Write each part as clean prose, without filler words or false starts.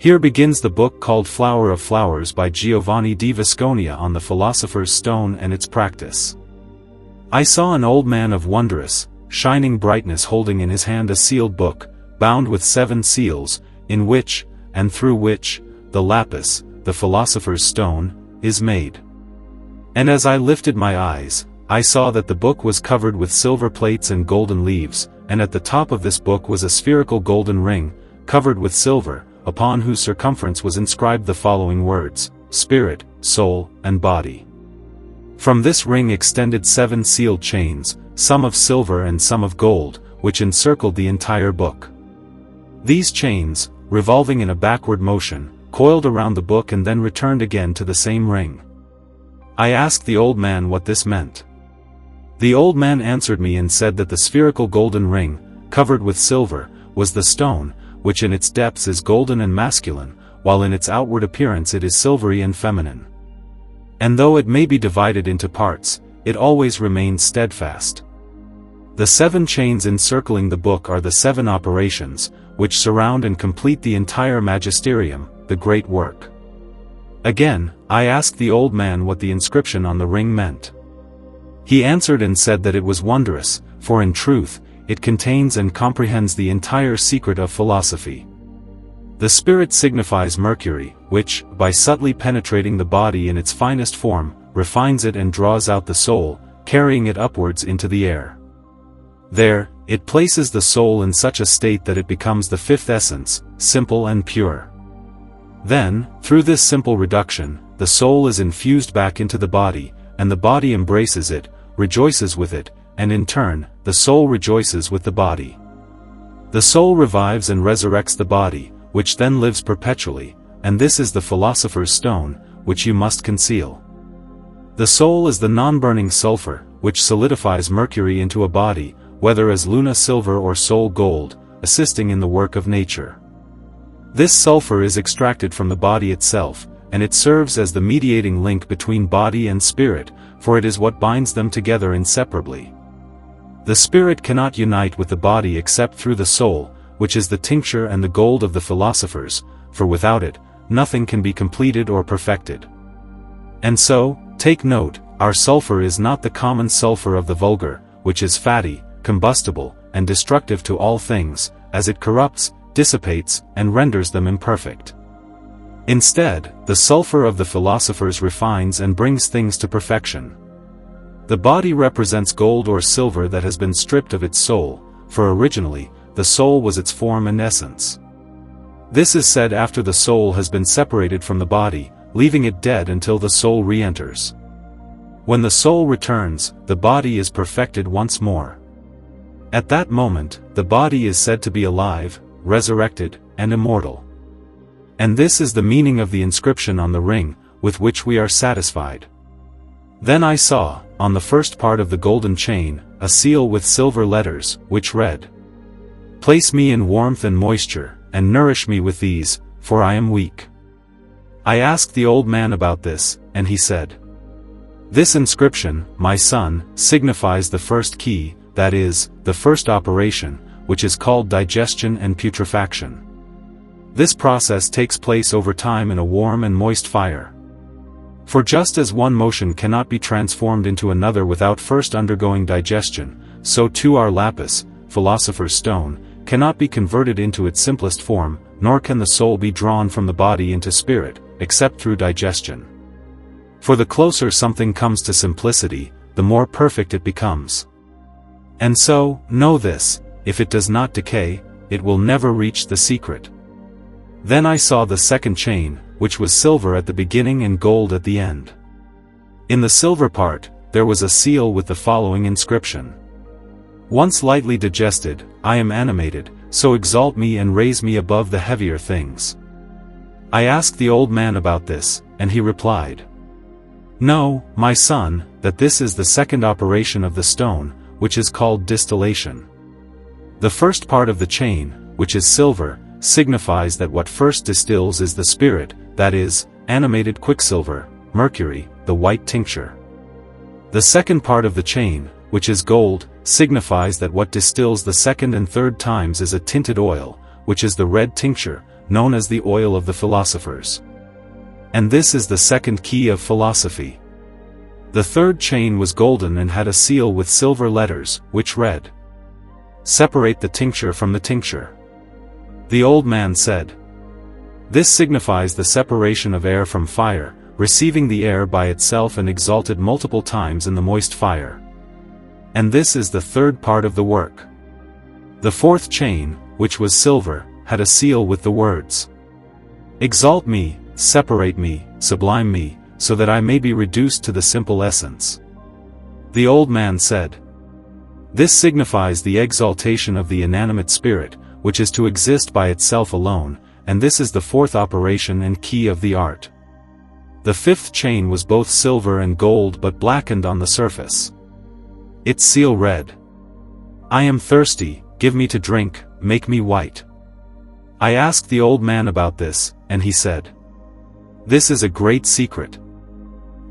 Here begins the book called Flower of Flowers by Giovanni di Vasconia on the Philosopher's Stone and its practice. I saw an old man of wondrous, shining brightness holding in his hand a sealed book, bound with 7 seals, in which, and through which, the Lapis, the Philosopher's Stone, is made. And as I lifted my eyes, I saw that the book was covered with silver plates and golden leaves, and at the top of this book was a spherical golden ring, covered with silver, upon whose circumference was inscribed the following words: Spirit, Soul, and Body. From this ring extended 7 sealed chains, some of silver and some of gold, which encircled the entire book. These chains, revolving in a backward motion, coiled around the book and then returned again to the same ring. I asked the old man what this meant. The old man answered me and said that the spherical golden ring, covered with silver, was the stone, which in its depths is golden and masculine, while in its outward appearance it is silvery and feminine. And though it may be divided into parts, it always remains steadfast. The 7 chains encircling the book are the 7 operations, which surround and complete the entire magisterium, the great work. Again, I asked the old man what the inscription on the ring meant. He answered and said that it was wondrous, for in truth, it contains and comprehends the entire secret of philosophy. The spirit signifies Mercury, which, by subtly penetrating the body in its finest form, refines it and draws out the soul, carrying it upwards into the air. There, it places the soul in such a state that it becomes the 5th essence, simple and pure. Then, through this simple reduction, the soul is infused back into the body, and the body embraces it, rejoices with it, and in turn, the soul rejoices with the body. The soul revives and resurrects the body, which then lives perpetually, and this is the Philosopher's Stone, which you must conceal. The soul is the non-burning sulfur, which solidifies mercury into a body, whether as luna silver or soul gold, assisting in the work of nature. This sulfur is extracted from the body itself, and it serves as the mediating link between body and spirit, for it is what binds them together inseparably. The spirit cannot unite with the body except through the soul, which is the tincture and the gold of the philosophers, for without it, nothing can be completed or perfected. And so, take note, our sulfur is not the common sulfur of the vulgar, which is fatty, combustible, and destructive to all things, as it corrupts, dissipates, and renders them imperfect. Instead, the sulfur of the philosophers refines and brings things to perfection. The body represents gold or silver that has been stripped of its soul, for originally, the soul was its form and essence. This is said after the soul has been separated from the body, leaving it dead until the soul re-enters. When the soul returns, the body is perfected once more. At that moment, the body is said to be alive, resurrected, and immortal. And this is the meaning of the inscription on the ring, with which we are satisfied. Then I saw, on the first part of the golden chain, a seal with silver letters, which read, "Place me in warmth and moisture, and nourish me with these, for I am weak." I asked the old man about this, and he said, "This inscription, my son, signifies the first key, that is, the first operation, which is called digestion and putrefaction. This process takes place over time in a warm and moist fire. For just as one motion cannot be transformed into another without first undergoing digestion, so too our lapis, Philosopher's Stone, cannot be converted into its simplest form, nor can the soul be drawn from the body into spirit, except through digestion. For the closer something comes to simplicity, the more perfect it becomes. And so, know this, if it does not decay, it will never reach the secret." Then I saw the second chain, which was silver at the beginning and gold at the end. In the silver part, there was a seal with the following inscription: "Once lightly digested, I am animated, so exalt me and raise me above the heavier things." I asked the old man about this, and he replied, "Know, my son, that this is the second operation of the stone, which is called distillation. The first part of the chain, which is silver, signifies that what first distills is the spirit, that is, animated quicksilver, mercury, the white tincture. The second part of the chain, which is gold, signifies that what distills the second and third times is a tinted oil, which is the red tincture, known as the oil of the philosophers. And this is the second key of philosophy. The third chain was golden and had a seal with silver letters, which read, "Separate the tincture from the tincture." The old man said, "This signifies the separation of air from fire, receiving the air by itself and exalted multiple times in the moist fire. And this is the third part of the work." The fourth chain, which was silver, had a seal with the words, "Exalt me, separate me, sublime me, so that I may be reduced to the simple essence." The old man said, "This signifies the exaltation of the inanimate spirit, which is to exist by itself alone, and this is the fourth operation and key of the art." The fifth chain was both silver and gold but blackened on the surface. Its seal read, "I am thirsty, give me to drink, make me white." I asked the old man about this, and he said, "This is a great secret.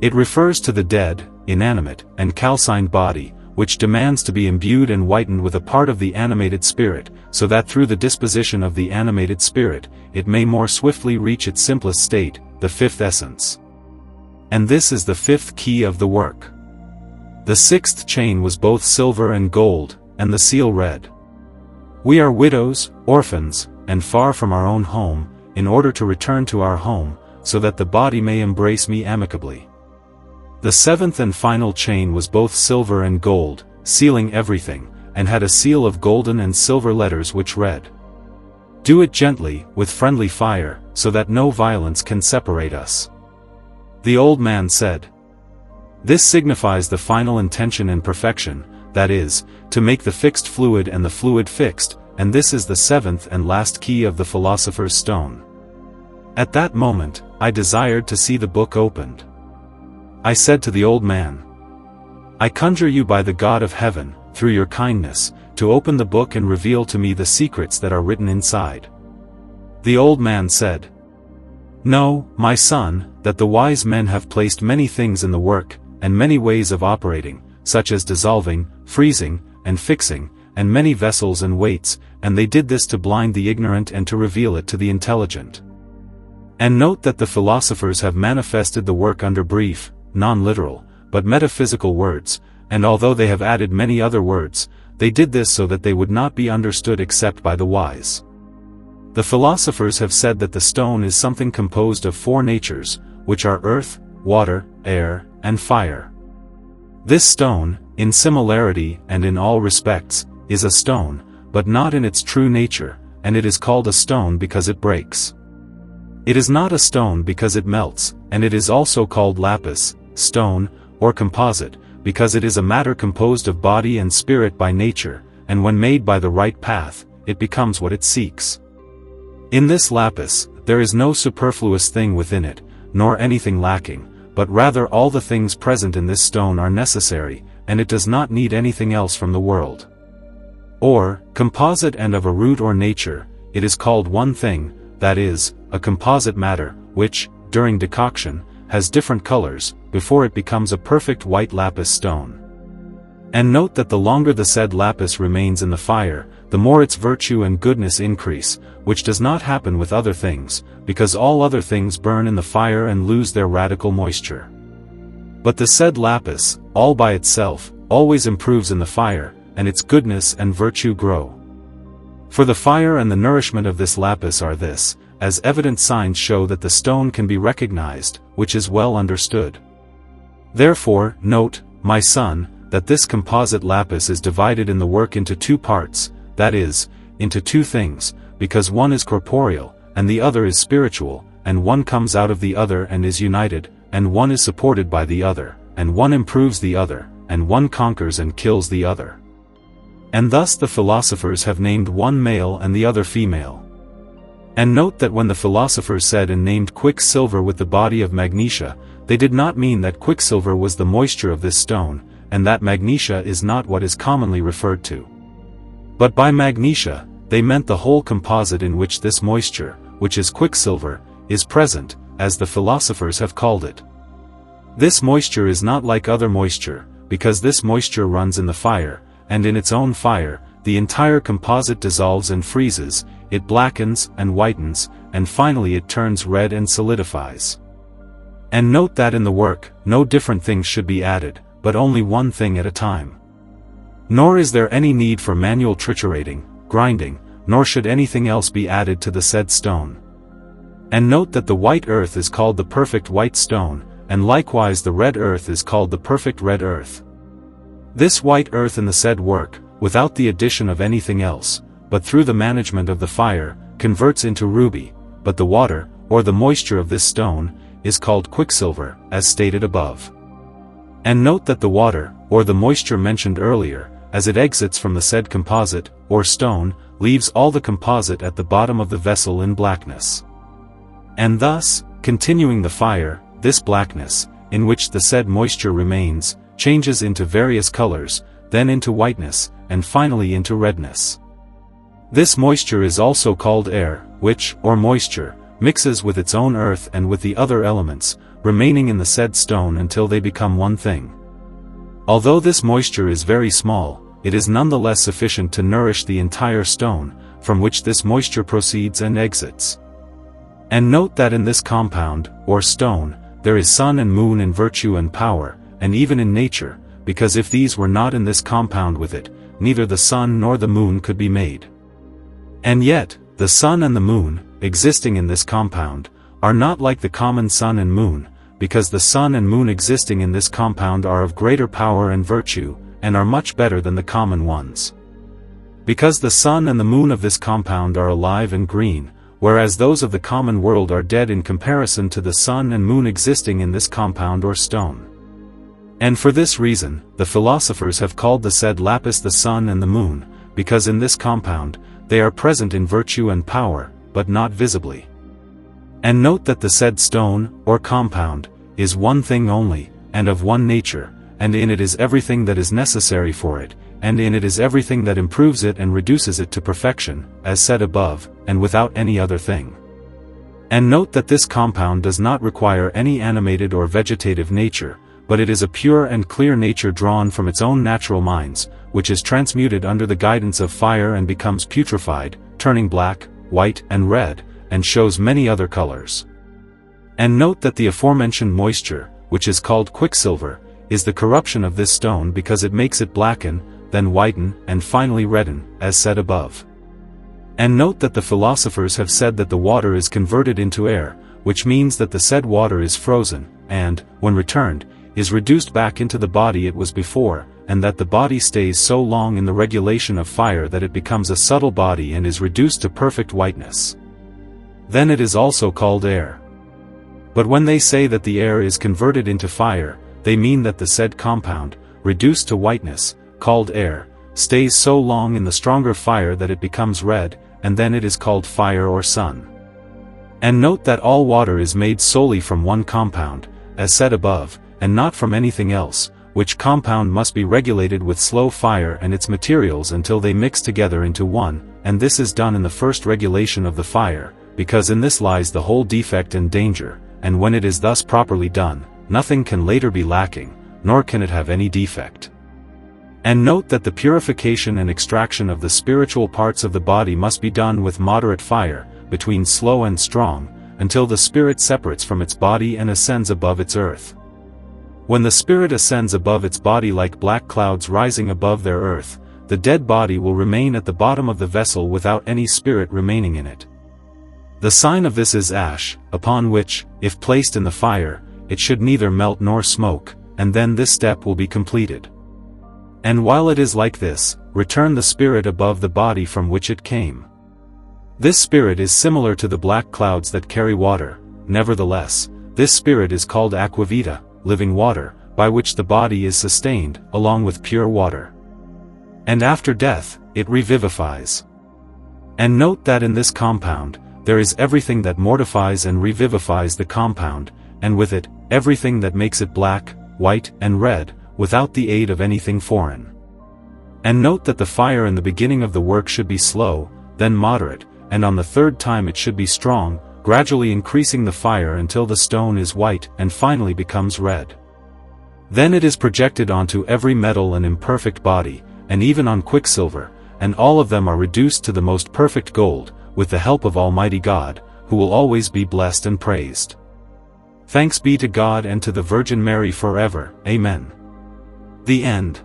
It refers to the dead, inanimate, and calcined body, which demands to be imbued and whitened with a part of the animated spirit, so that through the disposition of the animated spirit, it may more swiftly reach its simplest state, the fifth essence. And this is the fifth key of the work." The sixth chain was both silver and gold, and the seal read, "We are widows, orphans, and far from our own home, in order to return to our home, so that the body may embrace me amicably." The seventh and final chain was both silver and gold, sealing everything, and had a seal of golden and silver letters which read, "Do it gently, with friendly fire, so that no violence can separate us." The old man said, "This signifies the final intention and perfection, that is, to make the fixed fluid and the fluid fixed, and this is the seventh and last key of the Philosopher's Stone." At that moment, I desired to see the book opened. I said to the old man, "I conjure you by the God of heaven, through your kindness, to open the book and reveal to me the secrets that are written inside." The old man said, "Know, my son, that the wise men have placed many things in the work, and many ways of operating, such as dissolving, freezing, and fixing, and many vessels and weights, and they did this to blind the ignorant and to reveal it to the intelligent. And note that the philosophers have manifested the work under brief, non-literal, but metaphysical words, and although they have added many other words, they did this so that they would not be understood except by the wise. The philosophers have said that the stone is something composed of four natures, which are earth, water, air, and fire. This stone, in similarity and in all respects, is a stone, but not in its true nature, and it is called a stone because it breaks. It is not a stone because it melts, and it is also called lapis, stone, or composite, because it is a matter composed of body and spirit by nature, and when made by the right path, it becomes what it seeks. In this lapis, there is no superfluous thing within it, nor anything lacking, but rather all the things present in this stone are necessary, and it does not need anything else from the world. Or, composite and of a root or nature, it is called one thing, that is, a composite matter, which, during decoction, has different colors, before it becomes a perfect white lapis stone. And note that the longer the said lapis remains in the fire, the more its virtue and goodness increase, which does not happen with other things, because all other things burn in the fire and lose their radical moisture. But the said lapis, all by itself, always improves in the fire, and its goodness and virtue grow. For the fire and the nourishment of this lapis are this, as evident signs show that the stone can be recognized, which is well understood. Therefore, note, my son, that this composite lapis is divided in the work into two parts, that is, into two things, because one is corporeal, and the other is spiritual, and one comes out of the other and is united, and one is supported by the other, and one improves the other, and one conquers and kills the other. And thus the philosophers have named one male and the other female. And note that when the philosophers said and named quicksilver with the body of magnesia, they did not mean that quicksilver was the moisture of this stone, and that magnesia is not what is commonly referred to. But by magnesia, they meant the whole composite in which this moisture, which is quicksilver, is present, as the philosophers have called it. This moisture is not like other moisture, because this moisture runs in the fire, and in its own fire, the entire composite dissolves and freezes, it blackens and whitens, and finally it turns red and solidifies. And note that in the work, no different things should be added, but only one thing at a time. Nor is there any need for manual triturating, grinding, nor should anything else be added to the said stone. And note that the white earth is called the perfect white stone, and likewise the red earth is called the perfect red earth. This white earth in the said work, without the addition of anything else, but through the management of the fire, converts into ruby, but the water, or the moisture of this stone, is called quicksilver, as stated above. And note that the water, or the moisture mentioned earlier, as it exits from the said composite, or stone, leaves all the composite at the bottom of the vessel in blackness. And thus, continuing the fire, this blackness, in which the said moisture remains, changes into various colors, then into whiteness, and finally into redness. This moisture is also called air, which, or moisture, mixes with its own earth and with the other elements, remaining in the said stone until they become one thing. Although this moisture is very small, it is nonetheless sufficient to nourish the entire stone, from which this moisture proceeds and exits. And note that in this compound, or stone, there is sun and moon in virtue and power, and even in nature, because if these were not in this compound with it, neither the sun nor the moon could be made. And yet, the sun and the moon, existing in this compound, are not like the common sun and moon, because the sun and moon existing in this compound are of greater power and virtue, and are much better than the common ones. Because the sun and the moon of this compound are alive and green, whereas those of the common world are dead in comparison to the sun and moon existing in this compound or stone. And for this reason, the philosophers have called the said lapis the sun and the moon, because in this compound, they are present in virtue and power, but not visibly. And note that the said stone, or compound, is one thing only, and of one nature, and in it is everything that is necessary for it, and in it is everything that improves it and reduces it to perfection, as said above, and without any other thing. And note that this compound does not require any animated or vegetative nature, but it is a pure and clear nature drawn from its own natural minds, which is transmuted under the guidance of fire and becomes putrefied, turning black, white and red, and shows many other colors. And note that the aforementioned moisture, which is called quicksilver, is the corruption of this stone because it makes it blacken, then whiten, and finally redden, as said above. And note that the philosophers have said that the water is converted into air, which means that the said water is frozen, and, when returned, is reduced back into the body it was before, and that the body stays so long in the regulation of fire that it becomes a subtle body and is reduced to perfect whiteness. Then it is also called air. But when they say that the air is converted into fire, they mean that the said compound, reduced to whiteness, called air, stays so long in the stronger fire that it becomes red, and then it is called fire or sun. And note that all water is made solely from one compound, as said above, and not from anything else, which compound must be regulated with slow fire and its materials until they mix together into one, and this is done in the first regulation of the fire, because in this lies the whole defect and danger, and when it is thus properly done, nothing can later be lacking, nor can it have any defect. And note that the purification and extraction of the spiritual parts of the body must be done with moderate fire, between slow and strong, until the spirit separates from its body and ascends above its earth. When the spirit ascends above its body like black clouds rising above their earth, the dead body will remain at the bottom of the vessel without any spirit remaining in it. The sign of this is ash, upon which, if placed in the fire, it should neither melt nor smoke, and then this step will be completed. And while it is like this, return the spirit above the body from which it came. This spirit is similar to the black clouds that carry water, nevertheless, this spirit is called aqua vita, living water, by which the body is sustained, along with pure water. And after death, it revivifies. And note that in this compound, there is everything that mortifies and revivifies the compound, and with it, everything that makes it black, white, and red, without the aid of anything foreign. And note that the fire in the beginning of the work should be slow, then moderate, and on the third time it should be strong, gradually increasing the fire until the stone is white and finally becomes red. Then it is projected onto every metal and imperfect body, and even on quicksilver, and all of them are reduced to the most perfect gold, with the help of Almighty God, who will always be blessed and praised. Thanks be to God and to the Virgin Mary forever. Amen. The End.